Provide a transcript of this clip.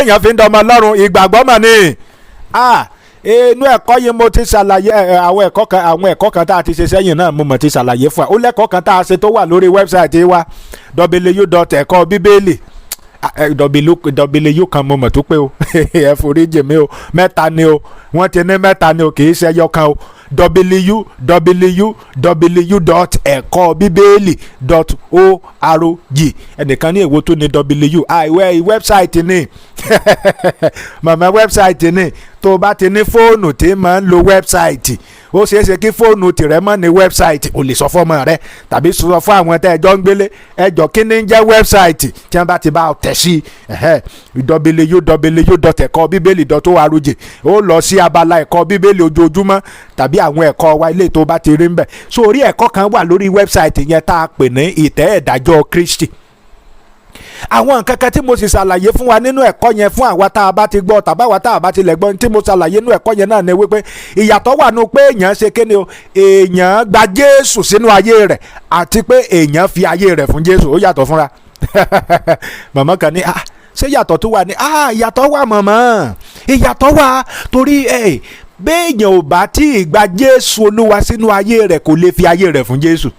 téèyàn fi ń dọmọ Ọlọ́run ìgbàgbọ́ mà ní. Inú ẹ̀kọ́ yìí mo ti ṣàlàyé àwọn ẹ̀kọ́ kan tá a ti ṣe sẹ́yìn náà mo mọ̀ ti ṣàlàyé fún ẹ. Ó lẹ́kọ̀ọ́ kan tá a ṣe tó wà lórí wẹ́bsáìtì wa www.ẹ̀kọ́bíbélì w kan mo mọ̀ tó pé o ẹ foríjì mi o, mẹ́ta ni o, wọ́n ti ní mẹ́ta ni o, kì í ṣe ẹyọ kan o. www.ẹ̀kọ́bíbélì.org. ẹnìkan ní èwo tó ní wẹ́bsáìtì ni màmá wẹ́bsáìtì ni. tó o bá ti ní fóònù tí máa ń lo wẹ́bsáìtì, ó ṣeé ṣe kí fóònù tìrẹ mọ́ ní wẹ́bsáìtì. o lè sọ fọ́mọ rẹ tàbí sọ fún àwọn tẹ́ ẹjọ́ ń gbélé, ẹjọ́ kí ni ń jẹ́ wẹ́bsáìtì tí wọ́n bá ti bá tẹ̀ sí www.ẹ̀kọ́bíbélì.org. ó lọ sí abala ẹ̀kọ́ bíbélì ojoojúmọ́ tàbí àwọn ẹ̀kọ́ wa ilé tó bá ti rí ń bẹ̀. sórí ẹ̀kọ́ kan wà lórí wẹ́bsáìtì yẹn tá a pè ní ìtẹ́ ìdájọ́ Kristi. àwọn nǹkan kan tí mo sì ṣàlàyé fún wa nínú ẹ̀kọ́ yẹn fún àwa tá a bá ti gbọ́ tàbí àwa tá a bá ti lẹ̀ gbọ́ tí mo ṣàlàyé nínú ẹ̀kọ́ yẹn náà ni wípé ìyàtọ̀ wà nù pé èèyàn ṣe kíni o, èèyàn gba Jésù sínú ayé rẹ̀ àti pé èèyàn fi ayé rẹ̀ fún Jésù. ó yàtọ̀ fúnra. màmá kan ní ṣé yàtọ̀ tó wà ní ìyàtọ̀ wà màmá, ìyàtọ̀ wà torí béèyàn ò bá tí ì gba Jésù Olúwa sínú ayé rẹ̀ kò lè fi ayé rẹ̀ fún Jésù.